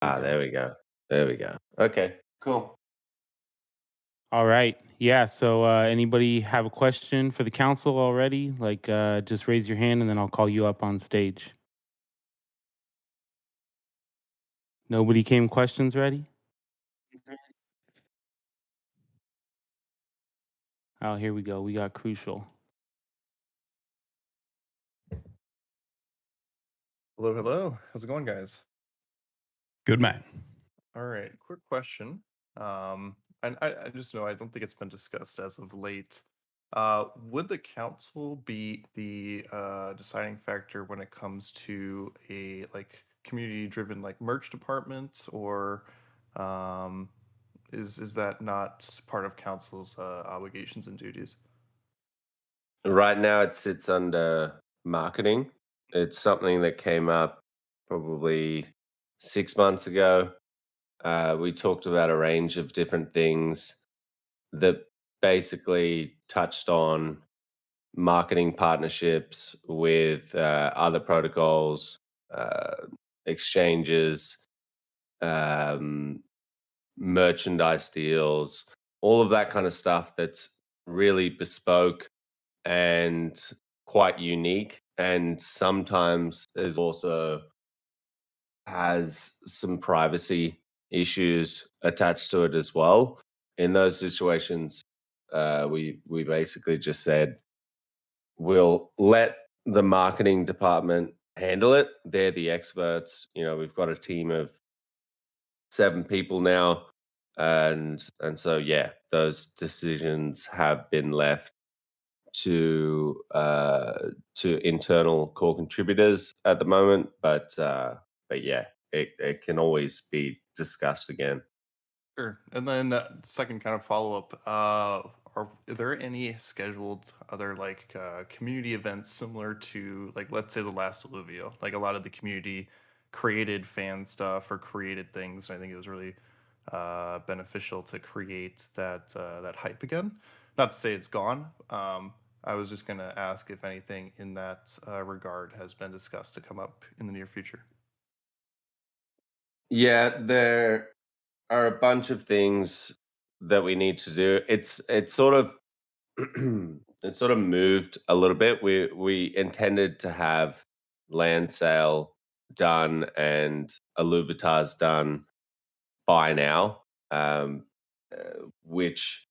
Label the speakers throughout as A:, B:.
A: We
B: Ah,
A: go.
B: there we go. There we go. Okay, cool.
A: All right. Yeah. So, anybody have a question for the council already? Like, just raise your hand and then I'll call you up on stage. Nobody came questions ready? Oh, here we go. We got crucial.
C: Hello, hello. How's it going, guys?
D: Good man.
C: All right, quick question. And I just know I don't think it's been discussed as of late. Would the council be the deciding factor when it comes to a like community-driven like merch department, or um, is that not part of council's obligations and duties?
B: Right now, it sits under marketing. It's something that came up probably 6 months ago. We talked about a range of different things that basically touched on marketing partnerships with other protocols, uh, exchanges, um, merchandise deals, all of that kind of stuff that's really bespoke and quite unique. And sometimes there's also has some privacy issues attached to it as well. In those situations, we basically just said we'll let the marketing department handle it. They're the experts. You know, we've got a team of 7 people now, and so yeah, those decisions have been left to internal core contributors at the moment, but yeah, it can always be discussed again.
C: Sure. And then second kind of follow up, are there any scheduled other like community events similar to like let's say the last Illuvio? Like a lot of the community created fan stuff or created things. And I think it was really beneficial to create that hype again. Not to say it's gone. I was just gonna ask if anything in that regard has been discussed to come up in the near future.
B: Yeah, there are a bunch of things that we need to do. It's sort of it sort of moved a little bit. We intended to have land sale done and Illuvitas done by now, which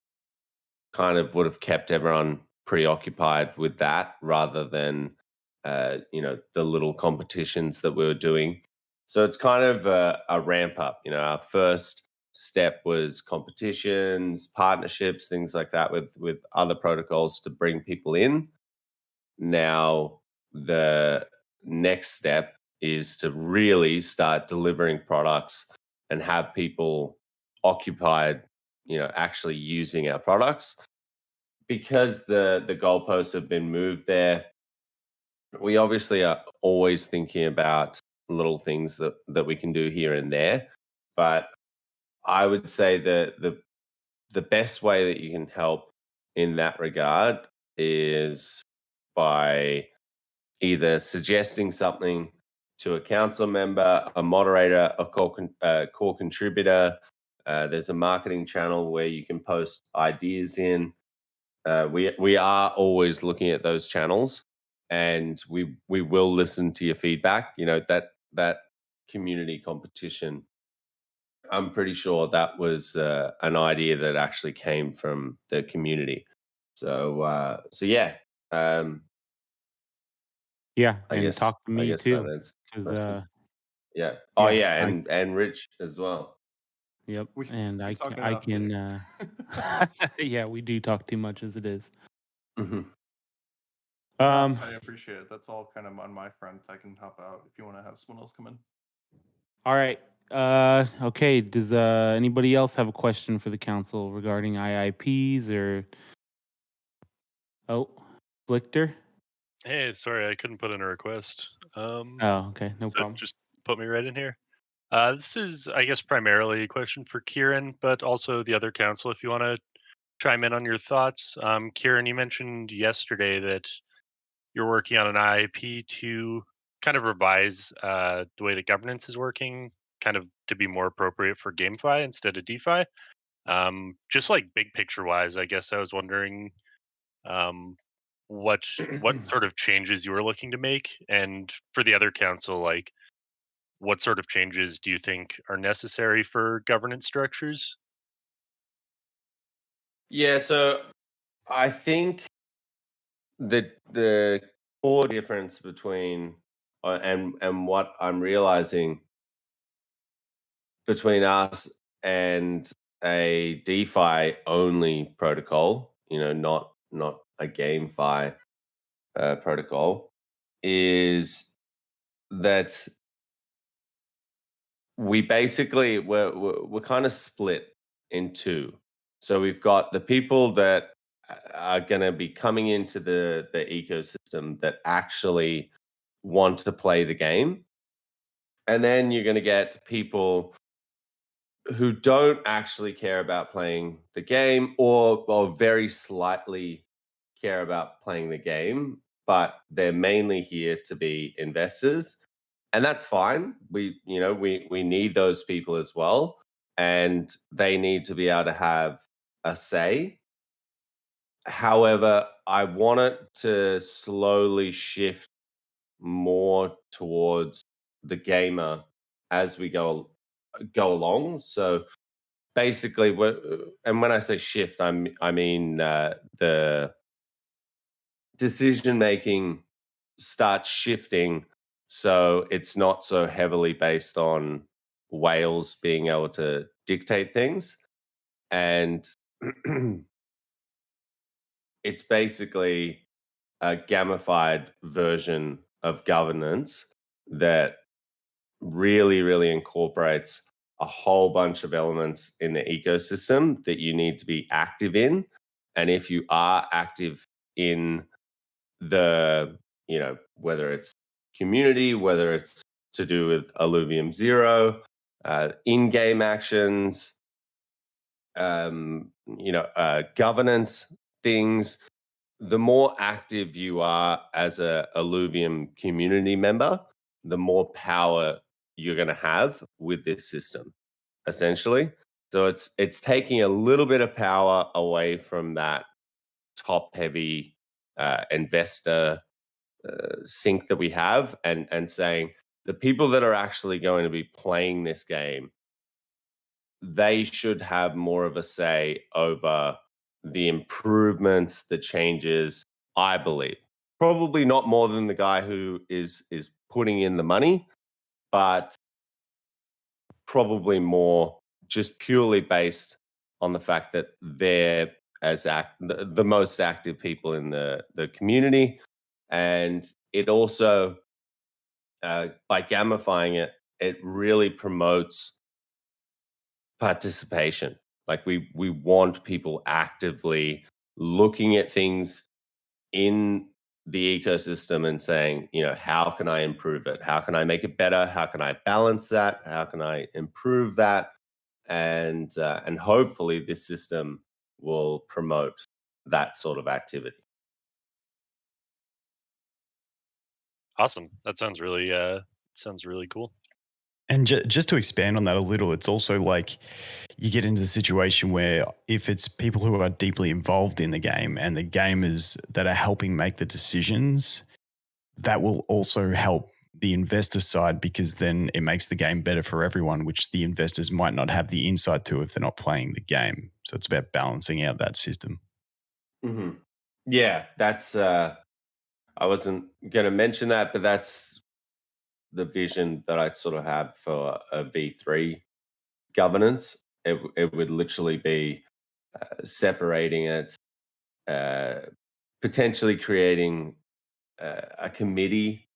B: kind of would have kept everyone preoccupied with that rather than the little competitions that we were doing. So it's kind of a ramp up. You know, our first step was competitions, partnerships, things like that with other protocols to bring people in. Now the next step is to really start delivering products and have people occupied, actually using our products. Because the goalposts have been moved there, we obviously are always thinking about little things that we can do here and there. But I would say the best way that you can help in that regard is by either suggesting something to a council member, a moderator, a core contributor. There's a marketing channel where you can post ideas in. We are always looking at those channels, and we will listen to your feedback. You know, that community competition. I'm pretty sure that was an idea that actually came from the community. So yeah. Um,
A: Yeah,
B: I
A: and
B: guess
A: talk to
B: I
A: me
B: guess that
A: too,
B: answers the
A: because
B: question. Yeah. Oh
A: yeah,
B: yeah,
A: I
B: and Rich as well.
A: yep,
C: We
A: and
C: we talk
A: I
C: enough,
A: can.
C: Jake.
A: Yeah, we do talk too much as it is.
B: Mhm.
A: Um,
C: I appreciate it. That's all kind of on my front. I can hop out if you want to have someone else come in.
A: all right. Okay. Does anybody else have a question for the council regarding IIPs or oh, Blichter?
E: Hey, sorry, I couldn't put in a request.
A: Oh, okay, no
E: So
A: problem.
E: just put me right in here. This is, I guess, primarily a question for Kieran, but also the other council if you want to chime in on your thoughts. Kieran, you mentioned yesterday that you're working on an IIP to kind of revise the way the governance is working, kind of to be more appropriate for GameFi instead of DeFi. Just like big picture wise, I guess I was wondering um, what sort of changes you were looking to make, and for the other council, like what sort of changes do you think are necessary for governance structures?
B: Yeah, so I think the core difference between and what I'm realizing between us and a DeFi only protocol, not a GameFi protocol, is that we basically we're kind of split in two. So we've got the people that are going to be coming into the ecosystem that actually want to play the game, and then you're going to get people who don't actually care about playing the game, or very slightly care about playing the game, but they're mainly here to be investors. And that's fine. We need those people as well. And they need to be able to have a say. However, I want it to slowly shift more towards the gamer as we go along. So basically, and when I say shift, I mean the decision making starts shifting, so it's not so heavily based on whales being able to dictate things, and it's basically a gamified version of governance that really incorporates a whole bunch of elements in the ecosystem that you need to be active in. And if you are active in the, whether it's community, whether it's to do with Illuvium Zero, in-game actions, governance things, the more active you are as a Illuvium community member, the more power you're going to have with this system, essentially. So it's taking a little bit of power away from that top-heavy investor sink that we have, and saying the people that are actually going to be playing this game, they should have more of a say over the improvements, the changes, I believe. Probably not more than the guy who is putting in the money, but probably more just purely based on the fact that they're the most active people in the community. And it also, by gamifying it, it really promotes participation. Like we want people actively looking at things in the ecosystem and saying, how can I improve it? How can I make it better? How can I balance that? How can I improve that? And hopefully this system will promote that sort of activity.
E: Awesome. That sounds really cool.
D: And just to expand on that a little, it's also like you get into the situation where if it's people who are deeply involved in the game and the gamers that are helping make the decisions, that will also help the investor side, because then it makes the game better for everyone, which the investors might not have the insight to if they're not playing the game. So it's about balancing out that system.
B: Mm-hmm. Yeah, that's. I wasn't going to mention that, but that's the vision that I sort of have for a V3 governance. It would literally be separating it, potentially creating a committee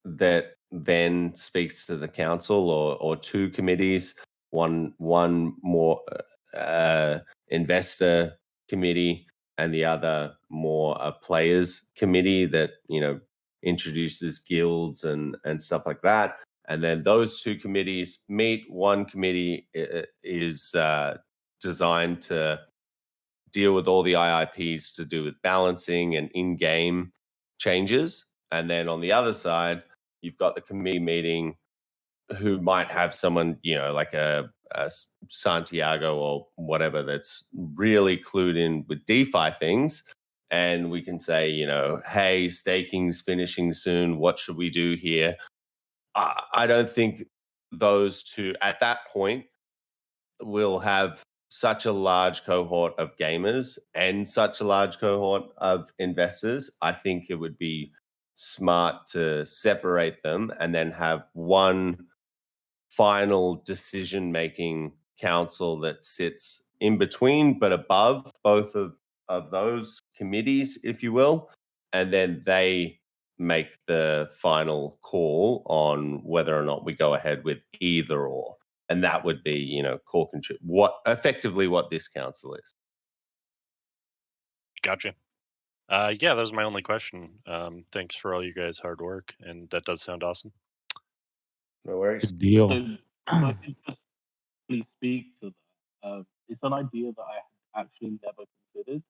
B: that then speaks to the council, or two committees, one more investor committee, and the other more a players committee that introduces guilds and stuff like that. And then those two committees meet. One committee is designed to deal with all the IIPs to do with balancing and in-game changes. And then on the other side, you've got the committee meeting who might have someone, like a Santiago or whatever that's really clued in with DeFi things. And we can say, hey, staking's finishing soon. What should we do here? I don't think those two at that point will have such a large cohort of gamers and such a large cohort of investors. I think it would be smart to separate them and then have one final decision making council that sits in between but above both of those committees, if you will, and then they make the final call on whether or not we go ahead with either or. And that would be, core control, what this council is.
E: Gotcha. Yeah, that was my only question. Thanks for all you guys' hard work, and that does sound awesome.
B: No worries.
A: Good deal.
F: So if I could just please speak to that. It's an idea that I actually never considered,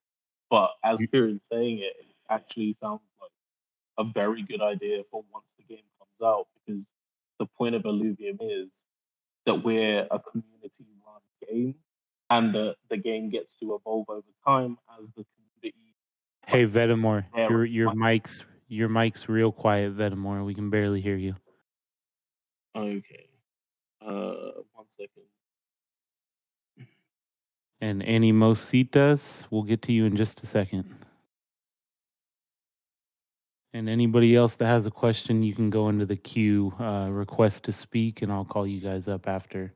F: but as Kieran's saying it, it actually sounds like a very good idea for once the game comes out, because the point of Illuvium is that we're a community-run game, and the game gets to evolve over time as the community.
A: Hey, Vetemor,
F: Yeah,
A: your mic's real quiet, Vetemor. We can barely hear you.
F: Okay. 1 second.
A: And Annie Mositas, we'll get to you in just a second. And anybody else that has a question, you can go into the queue, request to speak, and I'll call you guys up after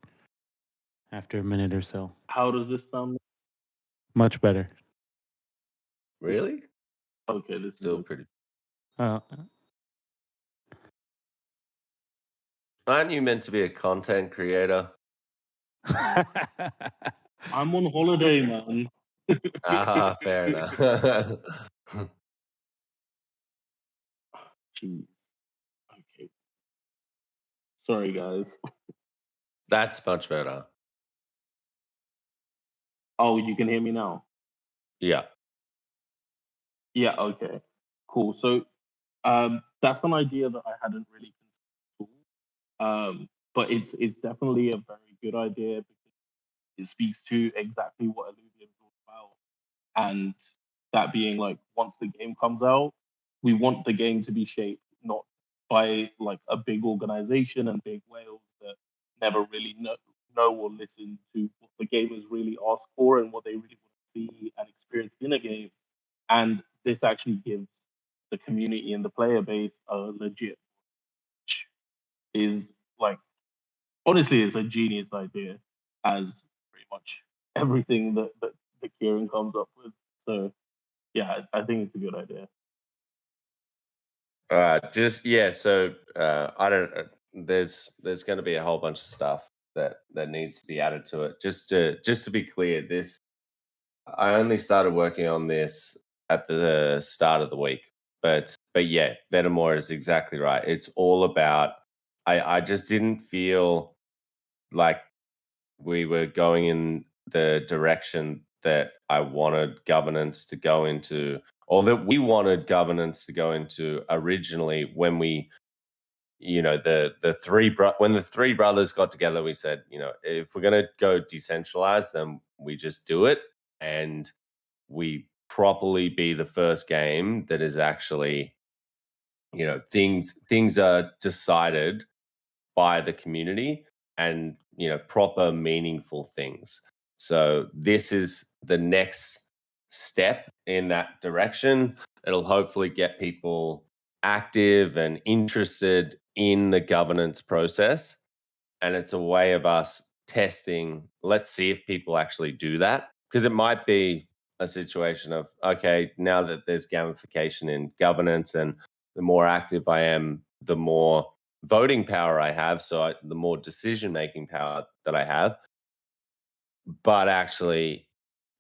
A: a minute or so.
F: How does this sound?
A: Much better.
B: Really?
F: Okay, this
B: Still
F: is
B: pretty. Aren't you meant to be a content creator?
F: I'm on holiday, man.
B: Fair enough.
F: Jeez. Okay. Sorry, guys.
B: That's much better.
F: Oh, you can hear me now?
B: Yeah.
F: Yeah, okay. Cool. So that's an idea that I hadn't really considered. But it's definitely a very good idea because it speaks to exactly what Illuvium is all about. And that being like, once the game comes out, we want the game to be shaped not by like a big organization and big whales that never really know or listen to what the gamers really ask for and what they really want to see and experience in a game. And this actually gives the community and the player base a legit, which is like, honestly, it's a genius idea, as pretty much everything that Kieran comes up with. So yeah, I think it's a good idea.
B: So I don't. There's going to be a whole bunch of stuff that needs to be added to it. Just to be clear, I only started working on this at the start of the week, but yeah, Vetemor is exactly right. It's all about. I just didn't feel like we were going in the direction that I wanted governance to go into, or that we wanted governance to go into originally when we, when the three brothers got together, we said, if we're going to go decentralized, then we just do it, and we properly be the first game that is actually, things are decided by the community and proper meaningful things. So this is the next step in that direction. It'll hopefully get people active and interested in the governance process, and it's a way of us testing, let's see if people actually do that, because it might be a situation of, okay, now that there's gamification in governance and the more active I am, the more voting power I have, so the more decision-making power that I have. But actually,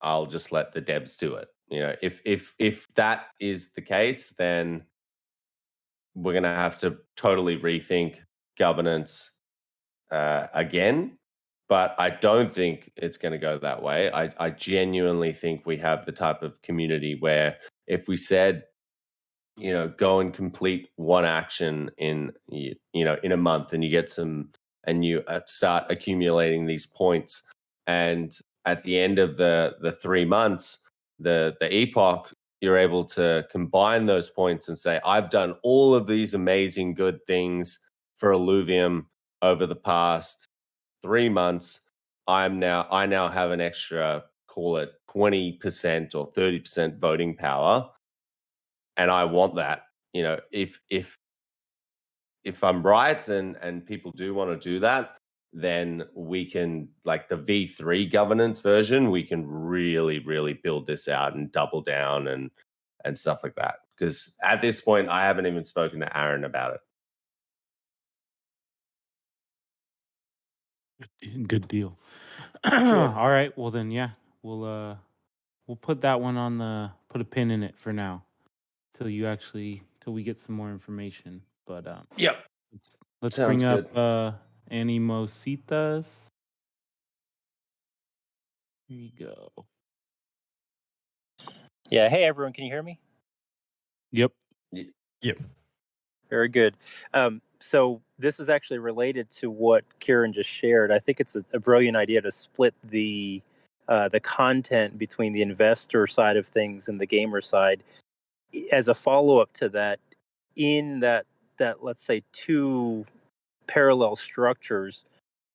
B: I'll just let the devs do it. If that is the case, then we're going to have to totally rethink governance again. But I don't think it's going to go that way. I genuinely think we have the type of community where if we said, go and complete one action in a month and you get some and you start accumulating these points. And at the end of the 3 months, the epoch, you're able to combine those points and say, I've done all of these amazing good things for Illuvium over the past 3 months. I now have an extra, call it 20% or 30% voting power, and I want that. You know, if I'm right and people do want to do that, then we can, like the V3 governance version, we can really, really build this out and double down and stuff like that. Because at this point, I haven't even spoken to Aaron about it.
A: Good deal. All right. Well then, yeah, we'll put that one on put a pin in it for now till we get some more information. But
B: Yep.
A: let's
B: Sounds
A: bring
B: good.
A: up Animositas. Here you go.
G: Yeah. Hey, everyone. Can you hear me?
A: Yep.
D: Yep.
G: Very good. So this is actually related to what Kieran just shared. I think it's a brilliant idea to split the content between the investor side of things and the gamer side. As a follow-up to that, in that let's say two parallel structures,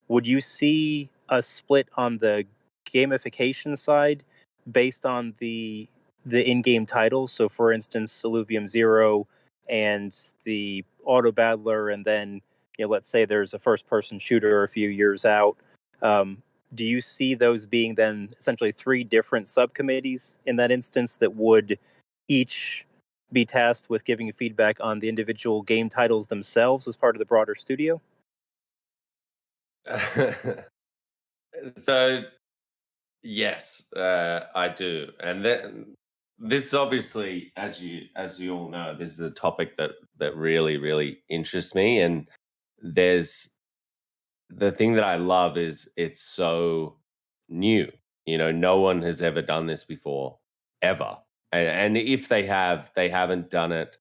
G: would you see a split on the gamification side based on the in-game titles? So, for instance, Illuvium Zero and the Auto Battler, and then let's say there's a first-person shooter a few years out. Do you see those being then essentially three different subcommittees in that instance that would each be tasked with giving feedback on the individual game titles themselves as part of the broader studio?
B: So yes, I do, and then this obviously, as you all know, this is a topic that really, really interests me. And there's the thing that I love is it's so new. You know, no one has ever done this before, ever. And if they have, they haven't done it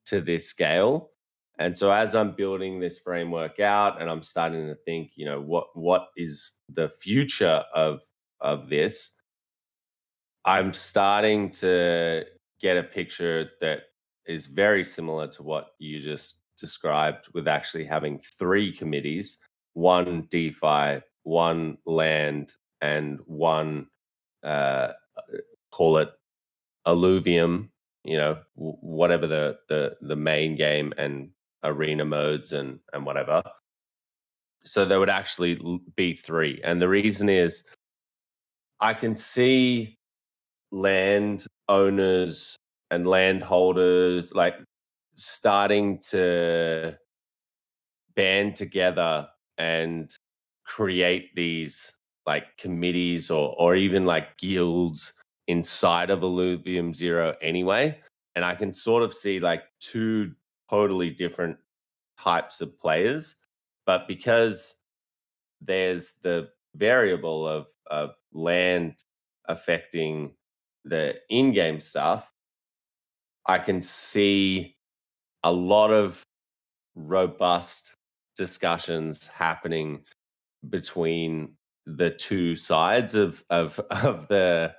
B: to this scale. And so as I'm building this framework out and I'm starting to think, you know, what is the future of this, I'm starting to get a picture that is very similar to what you just described, with actually having three committees: one DeFi, one land, and one call it Illuvium, you know, whatever the main game and arena modes and whatever. So there would actually be three. And the reason is I can see land owners and landholders like starting to band together and create these like committees or even like guilds inside of Illuvium Zero anyway. And I can sort of see like two totally different types of players. But because there's the variable of land affecting the in-game stuff, I can see a lot of robust discussions happening between the two sides of the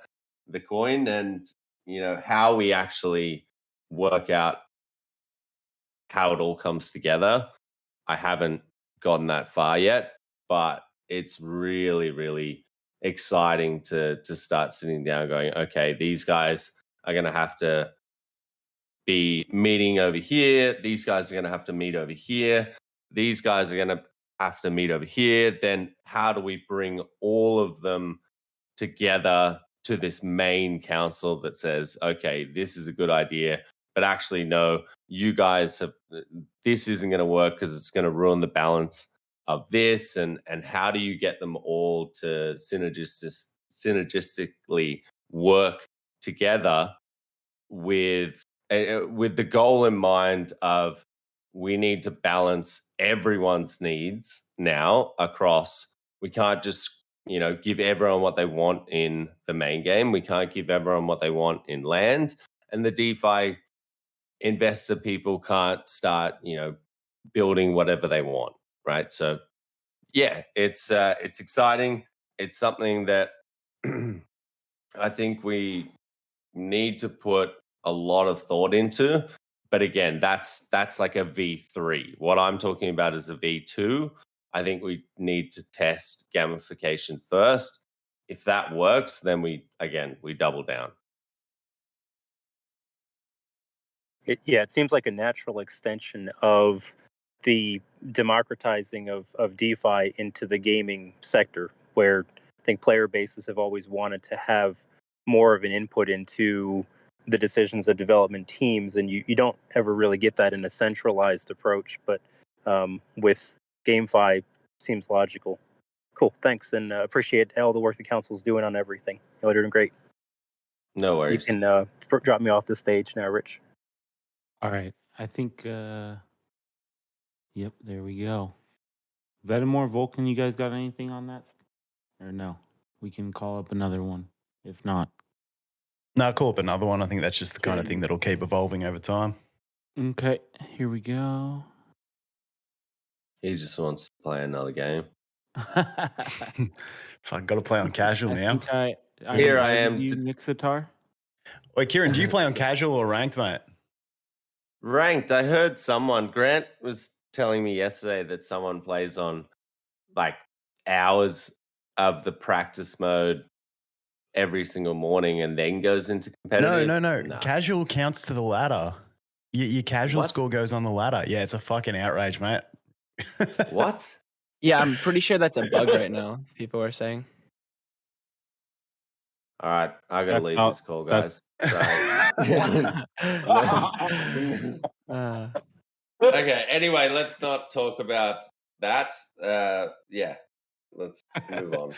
B: coin, and you know how we actually work out how it all comes together. I haven't gotten that far yet, but it's really, really exciting to start sitting down going, okay, these guys are going to have to be meeting over here. These guys are going to have to meet over here. These guys are going to have to meet over here. Then how do we bring all of them together to this main council that says, okay, this is a good idea, but actually, no, you guys have, this isn't going to work because it's going to ruin the balance of this. And how do you get them all to synergistically work together with the goal in mind of we need to balance everyone's needs now across. We can't just give everyone what they want in the main game. We can't give everyone what they want in land, and the DeFi investor people can't start building whatever they want, right? So yeah, it's exciting. It's something that I think we need to put a lot of thought into. But again, that's like a V3. What I'm talking about is a V2. I think we need to test gamification first. If that works, then we double down.
G: It seems like a natural extension of the democratizing of DeFi into the gaming sector, where I think player bases have always wanted to have more of an input into the decisions of development teams, and you don't ever really get that in a centralized approach, but with GameFi seems logical. Cool, thanks, and appreciate all the work the council's doing on everything. Y'all are doing great.
B: No
G: You
B: worries.
G: can drop me off the stage now, Rich.
A: All right. I think, yep, there we go. Vetemor, Volkin, you guys got anything on that? Or no? We can call up another one. If not.
D: No, call up another one. I think that's just the kind of
A: Okay.
D: thing that'll keep evolving over time.
A: Okay, here we go.
B: He just wants to play another game.
D: I've got to play on casual now.
A: think I
B: Here I
A: invited
B: am
A: You,
B: to-
A: Nixitar.
D: Wait, Kieran, do you play on casual or ranked, mate?
B: Ranked. I heard Grant was telling me yesterday that someone plays on like hours of the practice mode every single morning and then goes into competitive.
D: No.
B: Nah.
D: Casual counts to the ladder. Your casual
B: What?
D: score goes on the ladder. Yeah, it's a fucking outrage, mate.
B: What?
H: Yeah, I'm pretty sure that's a bug right now. People are saying.
B: All right, I gotta
A: That's
B: leave
A: how-
B: this call, guys.
H: Uh,
B: Okay. Anyway, let's not talk about that. Yeah, let's move on.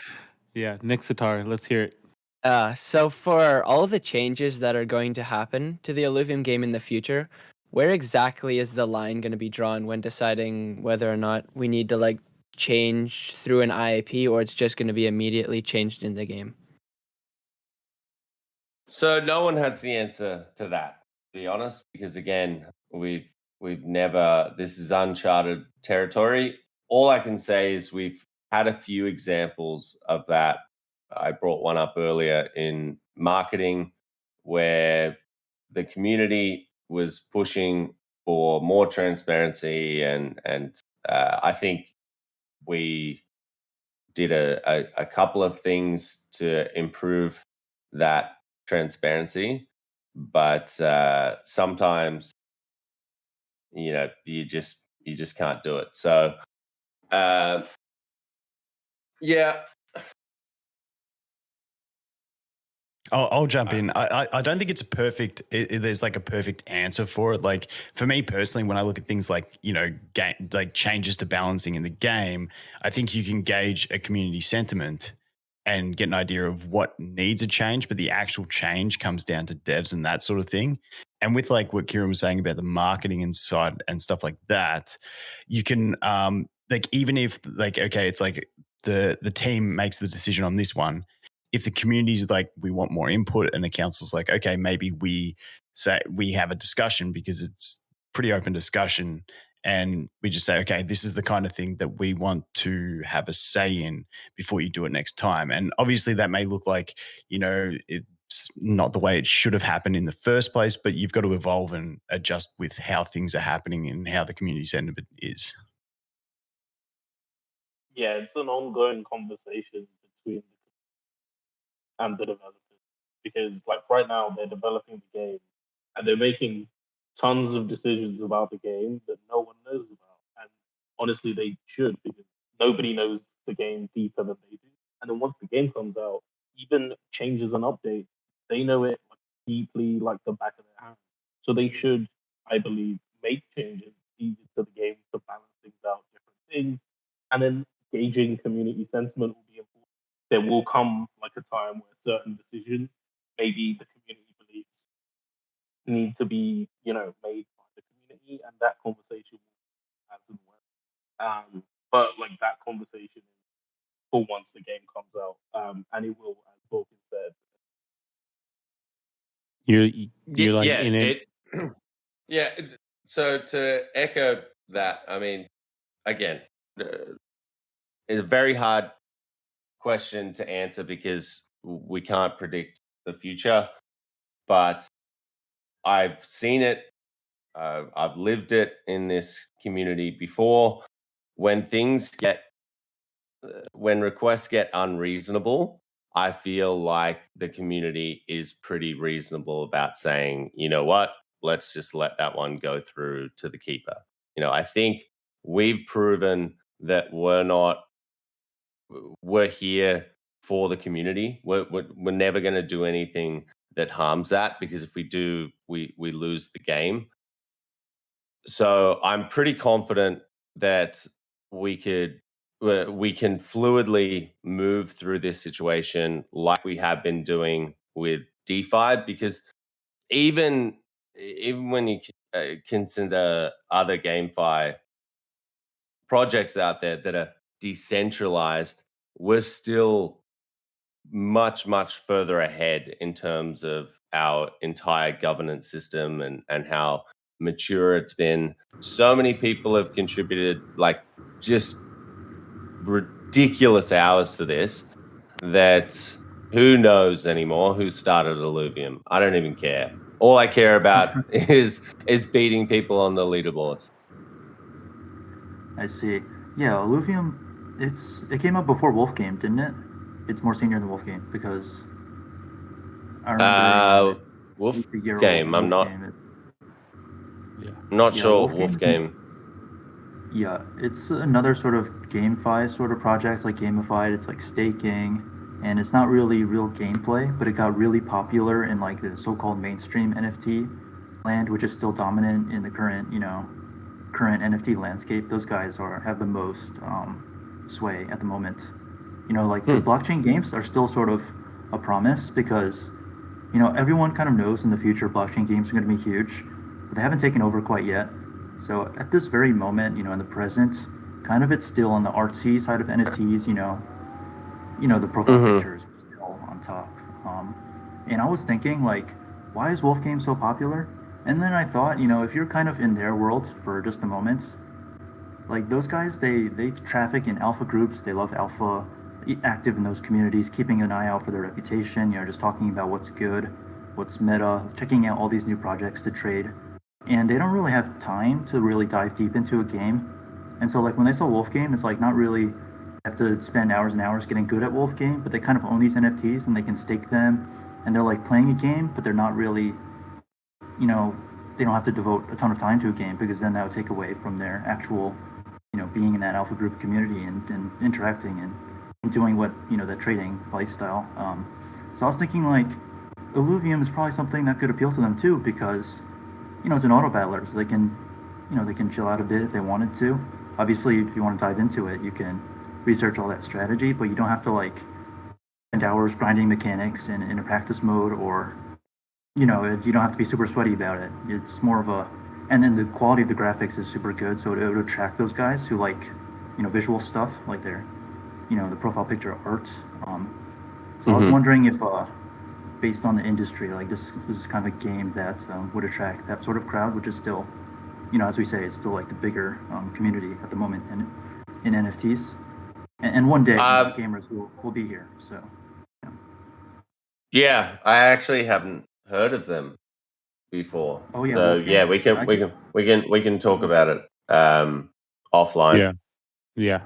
A: Yeah, Nixitar, let's hear it.
H: so for all of the changes that are going to happen to the Illuvium game in the future, where exactly is the line going to be drawn when deciding whether or not we need to like change through an IAP or it's just going to be immediately changed in the game?
B: So no one has the answer to that, to be honest, because again, we've never. This is uncharted territory. All I can say is we've had a few examples of that. I brought one up earlier in marketing, where the community was pushing for more transparency, and I think we did a couple of things to improve that transparency, but sometimes you just can't do it. So yeah.
D: I'll jump in. I don't think it's a perfect. There's like a perfect answer for it. Like for me personally, when I look at things like like changes to balancing in the game, I think you can gauge a community sentiment and get an idea of what needs a change. But the actual change comes down to devs and that sort of thing. And with like what Kieran was saying about the marketing inside and stuff like that, you can like even if like okay, it's like the team makes the decision on this one. If the community's like, we want more input and the council's like, okay, maybe we say we have a discussion because it's pretty open discussion. And we just say, okay, this is the kind of thing that we want to have a say in before you do it next time. And obviously that may look like, it's not the way it should have happened in the first place, but you've got to evolve and adjust with how things are happening and how the community sentiment is.
F: Yeah, it's an ongoing conversation between and the developers, because like right now they're developing the game and they're making tons of decisions about the game that no one knows about, and honestly they should, because nobody knows the game deeper than they do. And then once the game comes out, even changes and updates, they know it like, deeply like the back of their hand. So they should, I believe, make changes needed to the game to balance things out, different things, and then gauging community sentiment will be important. There will come like a time where certain decisions maybe the community believes need to be, made by the community, and that conversation will as and when. But like that conversation is for once the game comes out, and it will, as Volkin said.
A: You're like in it.
B: Yeah. So to echo that, I mean, again, a very hard question to answer because we can't predict the future. But I've seen it. I've lived it in this community before. When when requests get unreasonable, I feel like the community is pretty reasonable about saying, you know what, let's just let that one go through to the keeper. I think we've proven that we're here for the community. We're never going to do anything that harms that, because if we do, we lose the game. So I'm pretty confident that we can fluidly move through this situation like we have been doing with DeFi, because even when you consider other GameFi projects out there that are decentralized, we're still much, much further ahead in terms of our entire governance system and how mature it's been. So many people have contributed like just ridiculous hours to this that who knows anymore who started Illuvium. I don't even care. All I care about is beating people on the leaderboards.
I: I see. Yeah, Illuvium, it came out before Wolf Game, didn't it? It's more senior than Wolf Game because I remember
B: Wolf
I: it's a year
B: Game.
I: old.
B: I'm
I: Wolf
B: not.
I: Game.
A: Yeah.
B: Not
I: Yeah,
B: sure.
I: Wolf
B: Wolf
I: Game-
B: Game.
I: Yeah, it's another sort of GameFi sort of project, like Gamified. It's like staking, and it's not really real gameplay, but it got really popular in like the so-called mainstream NFT land, which is still dominant in the current NFT landscape. Those guys have the most sway at the moment. Like the blockchain games are still sort of a promise because everyone kind of knows in the future blockchain games are going to be huge, but they haven't taken over quite yet. So at this very moment, in the present, kind of it's still on the artsy side of NFTs. The profile pictures are still on top. And I was thinking, like, why is Wolf Game so popular? And then I thought, if you're kind of in their world for just a moment, like those guys, they traffic in alpha groups. They love alpha, active in those communities, keeping an eye out for their reputation. Just talking about what's good, what's meta, checking out all these new projects to trade. And they don't really have time to really dive deep into a game. And so like when they saw Wolf Game, it's like not really have to spend hours and hours getting good at Wolf Game, but they kind of own these NFTs and they can stake them, and they're like playing a game, but they're not really, they don't have to devote a ton of time to a game because then that would take away from their actual, being in that alpha group community and interacting and doing what, that trading lifestyle. So I was thinking like Illuvium is probably something that could appeal to them too because, it's an auto battler, so they can, they can chill out a bit if they wanted to. Obviously, if you want to dive into it, you can research all that strategy, but you don't have to like spend hours grinding mechanics in a practice mode, or you don't have to be super sweaty about it. It's more of and then the quality of the graphics is super good, so it would attract those guys who like visual stuff, like their the profile picture art. So I was wondering if based on the industry, like this is kind of a game that would attract that sort of crowd, which is still, as we say, it's still like the bigger community at the moment in NFTs. And one day, gamers will be here. So.
B: Yeah, I actually haven't heard of them before.
I: Oh yeah.
B: So
I: Wolfgang?
B: we can talk about it offline.
A: Yeah.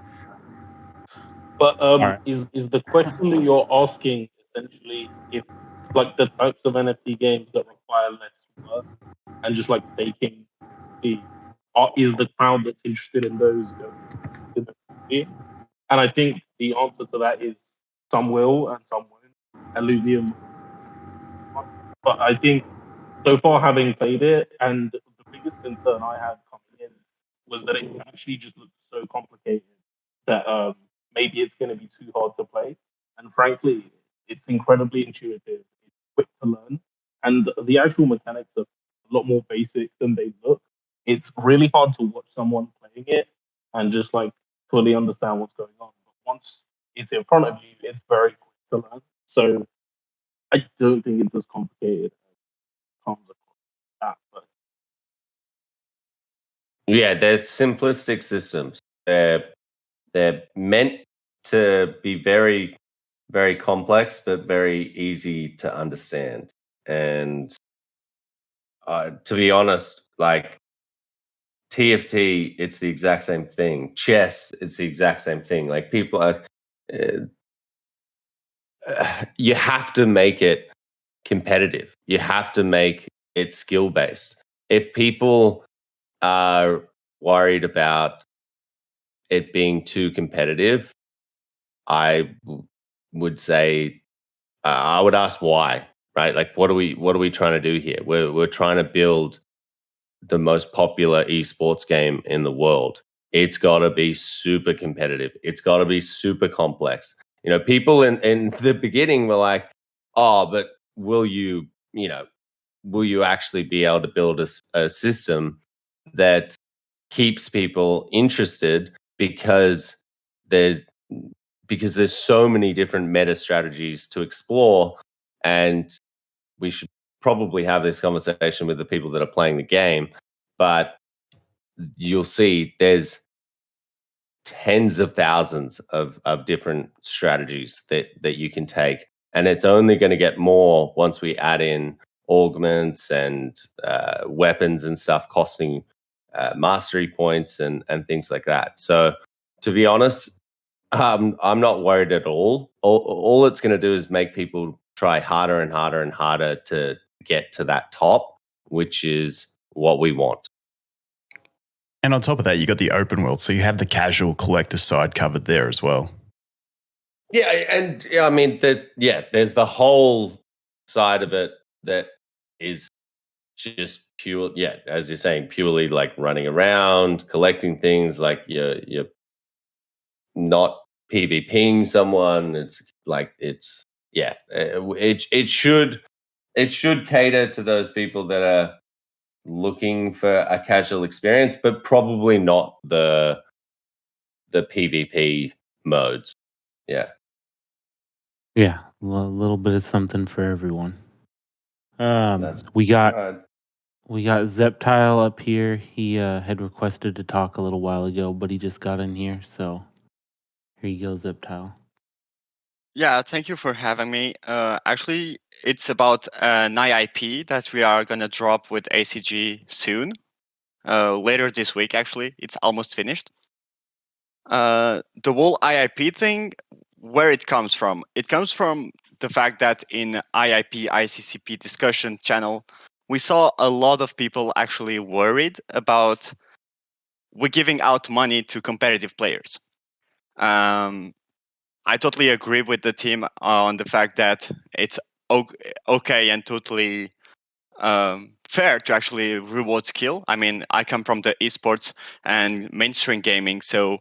F: But
A: Alright.
F: is the question that you're asking essentially if like the types of NFT games that require less work and just like staking is the crowd that's interested in those going to the community? And I think the answer to that is some will and some won't. Illuvium, but I think so far having played it, and the biggest concern I had coming in was that it actually just looked so complicated that maybe it's going to be too hard to play. And frankly, it's incredibly intuitive, it's quick to learn, and the actual mechanics are a lot more basic than they look. It's really hard to watch someone playing it and just like fully understand what's going on. But once it's in front of you, it's very quick to learn. So I don't think it's as complicated as comes across that. But
B: Yeah, they're simplistic systems. They're meant to be very, very complex, but very easy to understand. And to be honest, like TFT, it's the exact same thing. Chess, it's the exact same thing. Like people are, you have to make it competitive. You have to make it skill based. If people are worried about it being too competitive, I would say I would ask why, right? Like, what are we trying to do here? We're trying to build the most popular esports game in the world. It's got to be super competitive. It's got to be super complex. You know, people in the beginning were like, "Oh, but will you actually be able to build a system that keeps people interested because there's so many different meta strategies to explore, and we should probably have this conversation with the people that are playing the game. But you'll see there's tens of thousands of different strategies that you can take, and it's only going to get more once we add in augments and weapons and stuff costing mastery points and things like that. So to be honest, I'm not worried at all. All it's going to do is make people try harder and harder and harder to get to that top, which is what we want.
D: And on top of that, you got the open world, so you have the casual collector side covered there as well.
B: Yeah, and I mean, there's the whole side of it that is just pure, as you're saying, purely like running around, collecting things, like you're not PvPing someone. It's like it should cater to those people that are looking for a casual experience, but probably not the PvP modes. Yeah.
A: Yeah, a little bit of something for everyone.
B: That's
A: We got
B: right.
A: Zeptile up here. He had requested to talk a little while ago, but he just got in here, so here you go, Zeptile.
J: Yeah, thank you for having me. Actually, it's about an IIP that we are going to drop with ACG soon. Later this week, actually. It's almost finished. The whole IIP thing, where it comes from? It comes from the fact that in IIP, ICCP discussion channel, we saw a lot of people actually worried about we're giving out money to competitive players. I totally agree with the team on the fact that it's okay and totally fair to actually reward skill. I mean, I come from the esports and mainstream gaming, so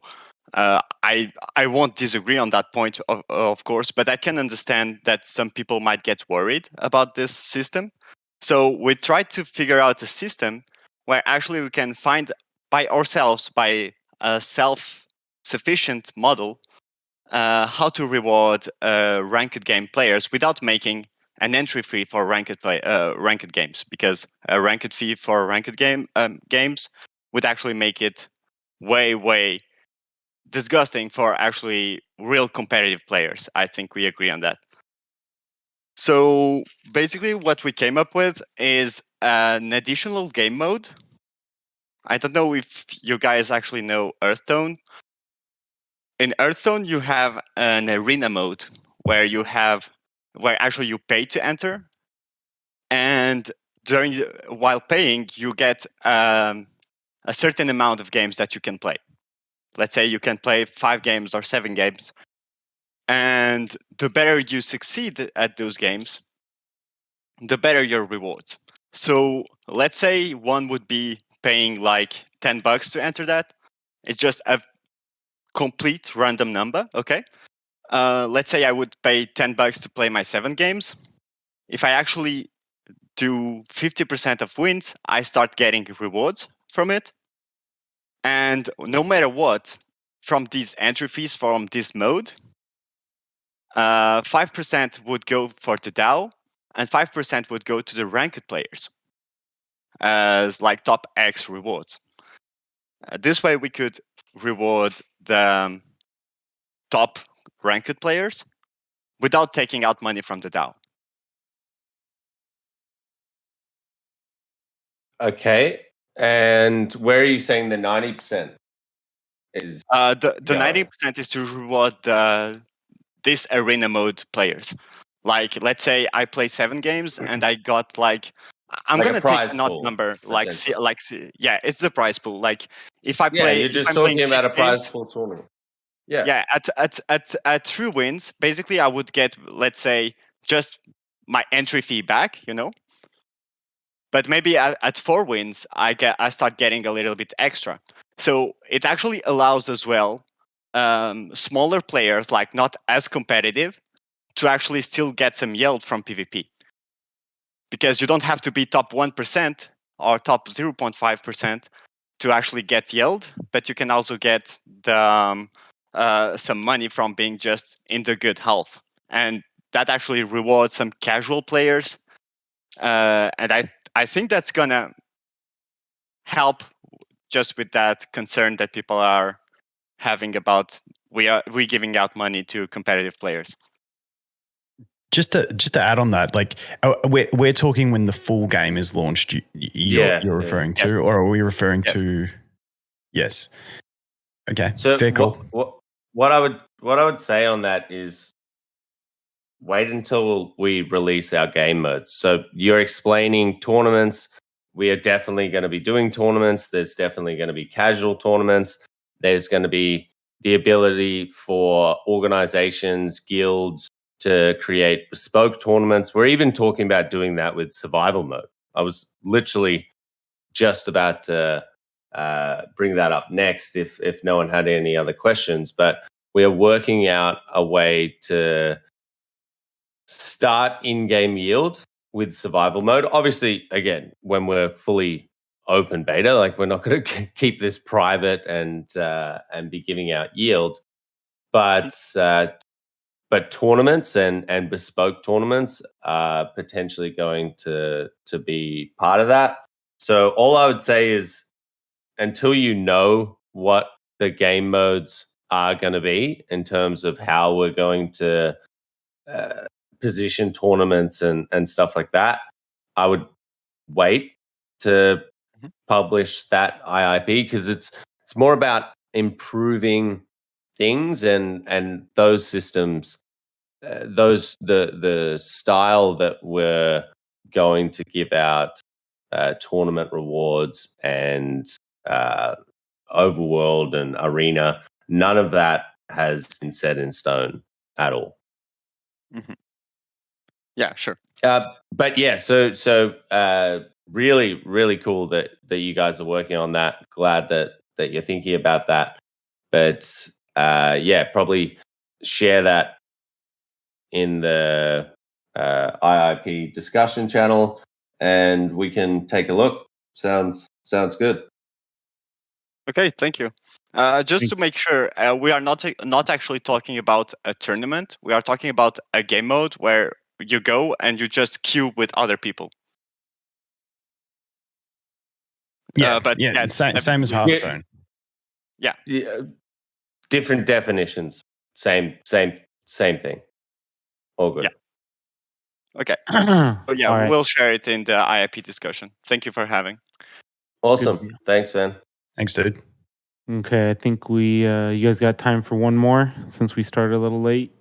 J: I won't disagree on that point, of course, but I can understand that some people might get worried about this system. So we tried to figure out a system where actually we can find by ourselves, by a self-sufficient model, how to reward ranked game players without making an entry fee for ranked games, because a ranked fee for ranked games would actually make it way disgusting for actually real competitive players. I think we agree on that. So basically what we came up with is an additional game mode. I don't know if you guys actually know Earthstone. In Earthstone, you have an arena mode where actually you pay to enter, and while paying, you get a certain amount of games that you can play. Let's say you can play 5 games or 7 games, and the better you succeed at those games, the better your rewards. So let's say one would be paying like $10 to enter that. It's just a complete random number, okay? Let's say I would pay $10 to play my 7 games. If I actually do 50% of wins, I start getting rewards from it. And no matter what, from these entry fees from this mode, 5% would go for the DAO, and 5% would go to the ranked players as like top X rewards. This way we could reward the top ranked players without taking out money from the DAO.
B: Okay. And where are you saying the 90% is?
J: The
B: going?
J: 90% is to reward this arena mode players. Like, let's say I play 7 games and I got like, I'm
B: Like a
J: gonna take
B: prize
J: an odd
B: pool,
J: number,
B: essentially.
J: yeah, it's the prize pool. Like if I
B: Yeah,
J: play,
B: you're
J: if
B: just
J: I'm playing
B: talking about
J: 6
B: a prize
J: games,
B: pool tournament. Yeah.
J: yeah, at 3 wins, basically I would get, let's say, just my entry fee back, you know. But maybe at 4 wins, I start getting a little bit extra. So it actually allows as well smaller players, like not as competitive, to actually still get some yield from PvP. Because you don't have to be top 1% or top 0.5% to actually get yield, but you can also get the some money from being just in the good health. And that actually rewards some casual players. And I think that's gonna help just with that concern that people are having about we giving out money to competitive players.
D: Just to add on that, like we're talking when the full game is launched. You're referring to, or are we referring to? Yes. Okay.
B: So
D: fair call.
B: what I would say on that is wait until we release our game modes. So you're explaining tournaments. We are definitely going to be doing tournaments. There's definitely going to be casual tournaments. There's going to be the ability for organizations, guilds to create bespoke tournaments. We're even talking about doing that with survival mode. I was literally just about to bring that up next if no one had any other questions. But we are working out a way to start in-game yield with survival mode. Obviously, again, when we're fully open beta, like we're not going to keep this private and be giving out yield, but tournaments and bespoke tournaments are potentially going to be part of that. So all I would say is until you know what the game modes are going to be in terms of how we're going to position tournaments and stuff like that, I would wait to publish that IIP because it's more about improving things and those systems, the style that we're going to give out tournament rewards and overworld and arena. None of that has been set in stone at all.
J: Mm-hmm. Yeah, sure.
B: But yeah, so really, really cool that you guys are working on that. Glad that you're thinking about that. But yeah, probably share that in the IIP discussion channel, and we can take a look. Sounds good.
J: Okay, thank you. Just to make sure, we are not actually talking about a tournament. We are talking about a game mode where you go and you just queue with other people.
D: Yeah,
J: but
D: yeah, same as Hearthstone.
J: Yeah.
B: Different definitions. Same thing. All good.
J: Yeah. Okay. So yeah,
A: All
J: we'll share it in the IIP discussion. Thank you for having.
B: Awesome. Thanks, man.
D: Thanks, dude.
A: Okay, I think we you guys got time for one more since we started a little late.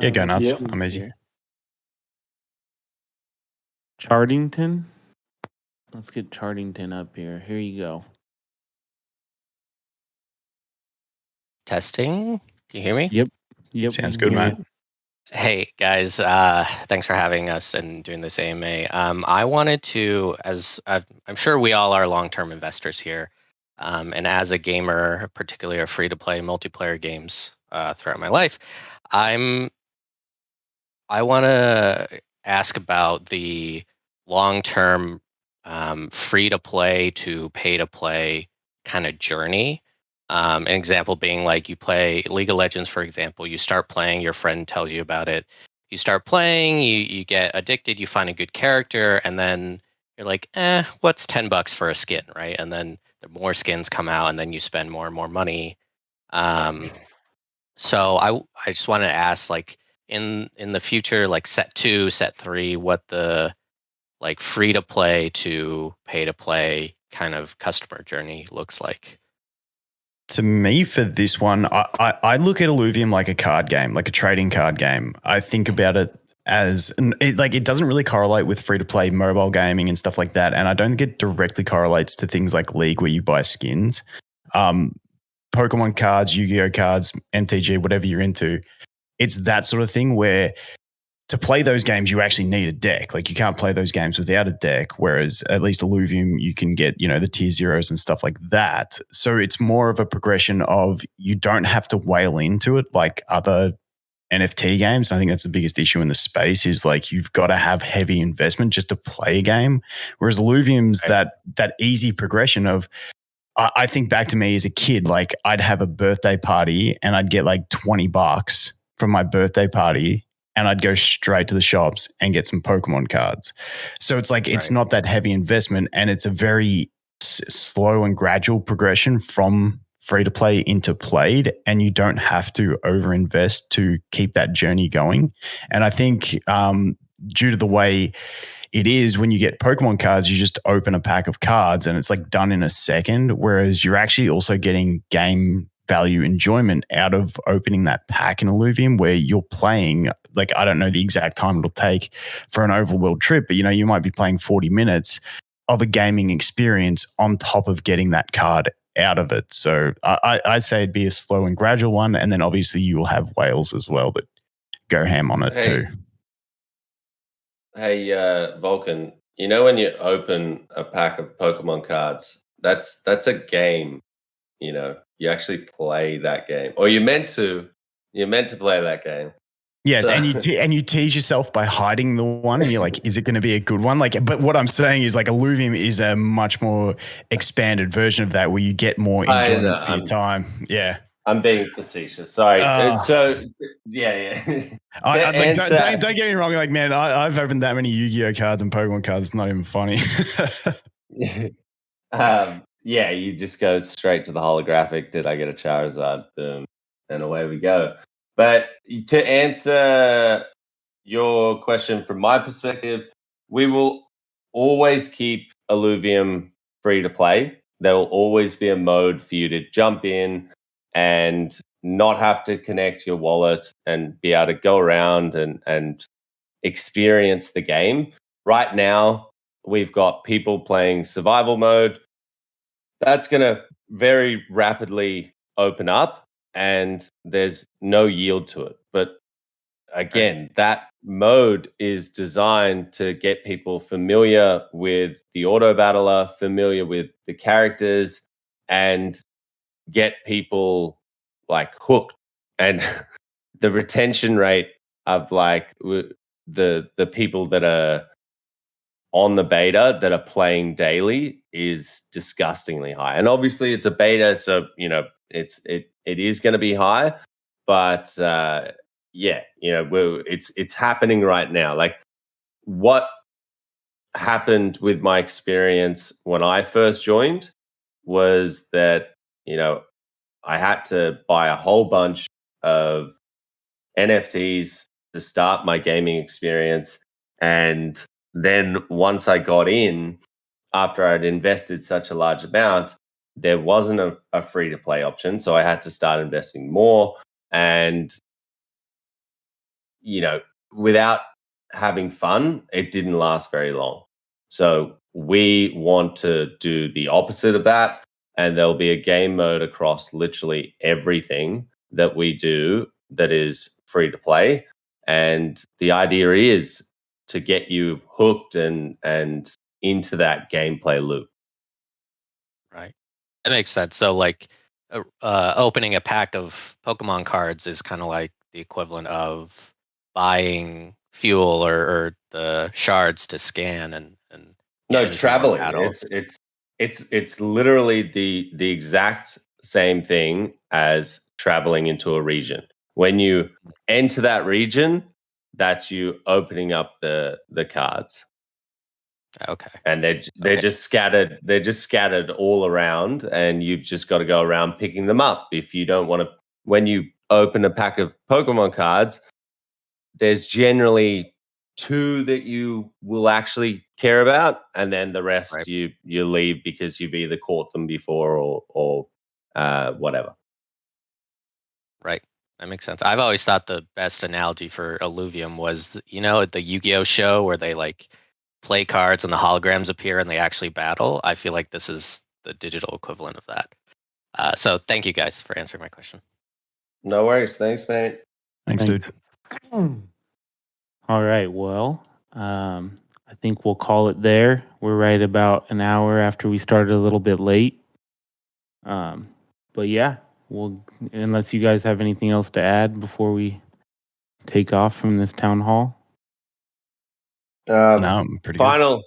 D: Yeah, go nuts.
A: Yep.
D: I'm easy.
A: Chartington. Let's get Chartington up here. Here you go.
K: Testing. Can you hear me?
A: Yep.
D: Sounds good, mate.
K: Hey guys, thanks for having us and doing this AMA. I wanted to, as I'm sure we all are long-term investors here, and as a gamer, particularly a free-to-play multiplayer games throughout my life, I want to ask about the long-term free-to-play to pay-to-play kind of journey. An example being like you play League of Legends, for example, you start playing, your friend tells you about it. You start playing, you get addicted, you find a good character, and then you're like, what's $10 for a skin, right? And then the more skins come out, and then you spend more and more money. So I just wanted to ask, like, in the future, like set 2, set 3, what the like free to play to pay to play kind of customer journey looks like.
D: To me, for this one, I look at Illuvium like a card game, like a trading card game. I think about it as it doesn't really correlate with free to play mobile gaming and stuff like that, and I don't think it directly correlates to things like League where you buy skins. Pokemon cards, Yu-Gi-Oh cards, MTG, whatever you're into, it's that sort of thing where to play those games, you actually need a deck. Like you can't play those games without a deck. Whereas at least Illuvium, you can get, the tier zeros and stuff like that. So it's more of a progression of you don't have to whale into it like other NFT games. I think that's the biggest issue in the space is like you've got to have heavy investment just to play a game. Whereas Illuvium's that easy progression of, I think back to me as a kid, like I'd have a birthday party and I'd get like $20 from my birthday party and I'd go straight to the shops and get some Pokemon cards. So it's like, it's not that heavy investment and it's a very slow and gradual progression from free to play into played, and you don't have to overinvest to keep that journey going. And I think due to the way it is, when you get Pokemon cards, you just open a pack of cards and it's like done in a second, whereas you're actually also getting game value enjoyment out of opening that pack in Illuvium where you're playing, like, I don't know the exact time it'll take for an overworld trip, but you might be playing 40 minutes of a gaming experience on top of getting that card out of it. So I'd say it'd be a slow and gradual one. And then obviously you will have whales as well that go ham on it too.
B: Hey, Volkin, when you open a pack of Pokemon cards, that's a game. You actually play that game, or you're meant to play that game.
D: Yes,
B: So.
D: and you tease yourself by hiding the one, and you're like, is it going to be a good one? Like, but what I'm saying is, like, Illuvium is a much more expanded version of that, where you get more enjoyment for your time. Yeah,
B: I'm being facetious. Sorry. So yeah.
D: Don't get me wrong. Like, man, I've opened that many Yu-Gi-Oh cards and Pokemon cards. It's not even funny.
B: Yeah, you just go straight to the holographic. Did I get a Charizard? Boom, and away we go. But to answer your question from my perspective, we will always keep Illuvium free to play. There will always be a mode for you to jump in and not have to connect your wallet and be able to go around and experience the game. Right now, we've got people playing survival mode. That's going to very rapidly open up and there's no yield to it. But again, that mode is designed to get people familiar with the auto battler, familiar with the characters, and get people like hooked. And the retention rate of like the people that are on the beta that are playing daily is disgustingly high. And obviously it's a beta, so it is going to be high, but it's happening right now. Like what happened with my experience when I first joined was that I had to buy a whole bunch of NFTs to start my gaming experience. And then once I got in, after I'd invested such a large amount, there wasn't a free to play option. So I had to start investing more. And, without having fun, it didn't last very long. So we want to do the opposite of that. And there'll be a game mode across literally everything that we do that is free to play. And the idea is to get you hooked and into that gameplay loop.
K: Right. That makes sense. So like opening a pack of Pokemon cards is kind of like the equivalent of buying fuel or the shards to scan and
B: no, traveling. It's literally the exact same thing as traveling into a region. When you enter that region, that's you opening up the cards.
K: Okay.
B: And they're just scattered. They're just scattered all around, and you've just got to go around picking them up. If you don't want to, when you open a pack of Pokemon cards, there's generally 2 that you will actually care about, and then the rest
K: Right.
B: you leave because you've either caught them before or whatever.
K: Right. That makes sense. I've always thought the best analogy for Illuvium was, at the Yu-Gi-Oh show where they like play cards and the holograms appear and they actually battle. I feel like this is the digital equivalent of that. So thank you guys for answering my question.
B: No worries. Thanks, mate.
D: Thanks, dude.
A: All right. Well, I think we'll call it there. We're right about an hour after we started a little bit late. But yeah, unless you guys have anything else to add before we take off from this town hall.
D: No, I'm pretty good.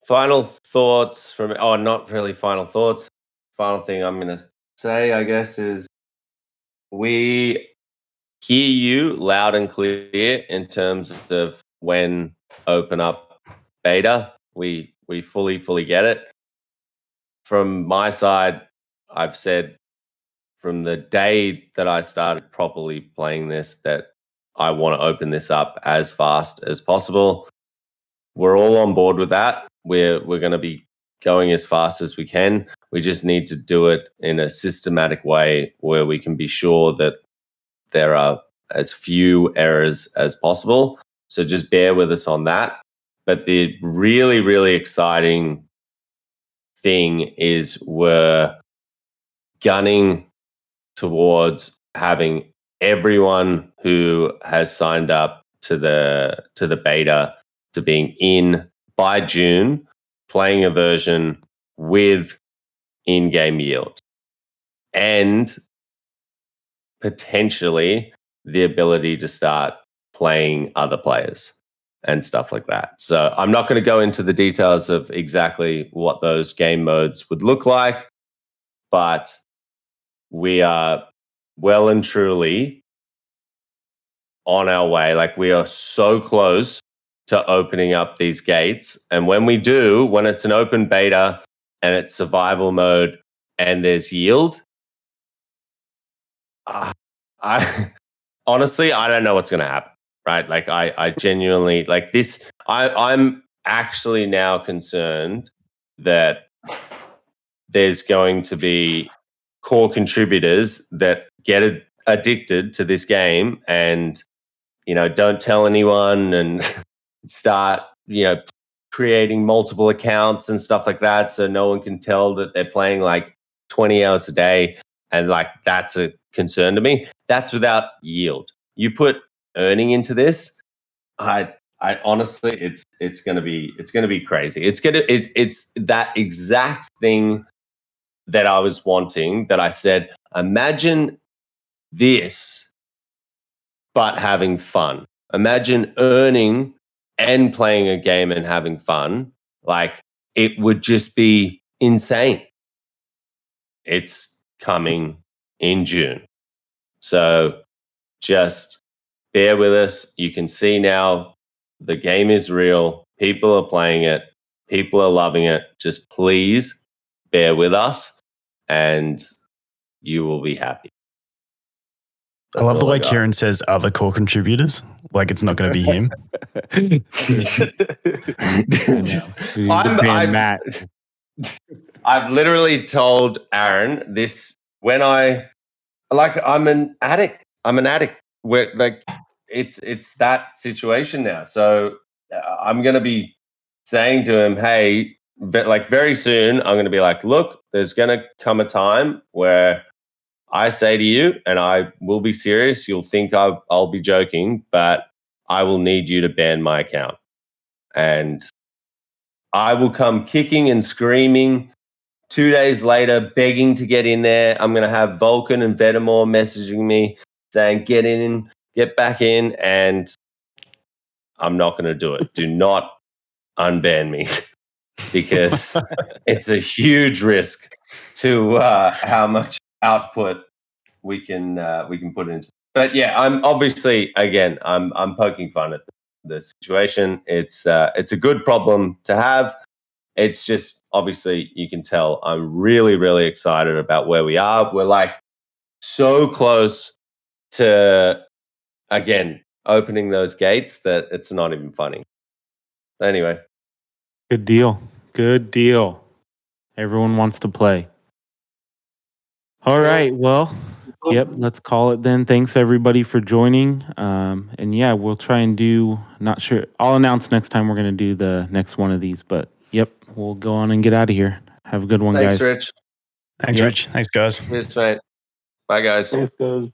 B: Final thoughts from not really final thoughts. Final thing I'm going to say, I guess, is we hear you loud and clear in terms of when open up beta. We fully get it. From my side, I've said from the day that I started properly playing this that I want to open this up as fast as possible. We're all on board with that. We're going to be going as fast as we can. We just need to do it in a systematic way where we can be sure that there are as few errors as possible. So just bear with us on that. But the really, really exciting thing is we're gunning towards having everyone who has signed up to the beta to being in by June, playing a version with in-game yield and potentially the ability to start playing other players and stuff like that. So I'm not going to go into the details of exactly what those game modes would look like, but we are well and truly on our way. Like, we are so close to opening up these gates. And when we do, when it's an open beta and it's survival mode and there's yield, I honestly, I don't know what's going to happen, right? Like, I genuinely, like this, I'm actually now concerned that there's going to be core contributors that get addicted to this game and, don't tell anyone and start, creating multiple accounts and stuff like that. So no one can tell that they're playing like 20 hours a day. And like, that's a concern to me. That's without yield. You put earning into this, I honestly, it's going to be crazy. It's that exact thing that I was wanting, that I said, imagine this, but having fun. Imagine earning and playing a game and having fun. Like, it would just be insane. It's coming in June. So just bear with us. You can see now the game is real. People are playing it. People are loving it. Just please bear with us and you will be happy.
D: I love the way Kieran says other core contributors. Like, it's not going to be him.
B: I've literally told Aaron this when I'm an addict. Where, like, it's that situation now. So I'm going to be saying to him, hey, like, very soon, I'm going to be like, look, there's going to come a time where I say to you, and I will be serious, you'll think I'll be joking, but I will need you to ban my account. And I will come kicking and screaming 2 days later, begging to get in there. I'm going to have Volkin and Vetemor messaging me saying, get in, get back in, and I'm not going to do it. Do not unban me because it's a huge risk to how much output we can put into. But yeah, I'm obviously, again, I'm poking fun at the situation. It's a good problem to have. It's just, obviously, you can tell I'm really, really excited about where we are. We're like so close to, again, opening those gates that it's not even funny. Anyway.
A: Good deal. Good deal. Everyone wants to play. All right. Well, yep. Let's call it then. Thanks everybody for joining. And yeah, we'll try and do. Not sure. I'll announce next time we're gonna do the next one of these. But yep, we'll go on and get out of here. Have a good one,
B: Thanks,
A: guys.
B: Rich.
D: Thanks,
A: Yep.
D: Rich. Thanks, guys.
B: Cheers, mate. Bye, guys.
F: Thanks, guys.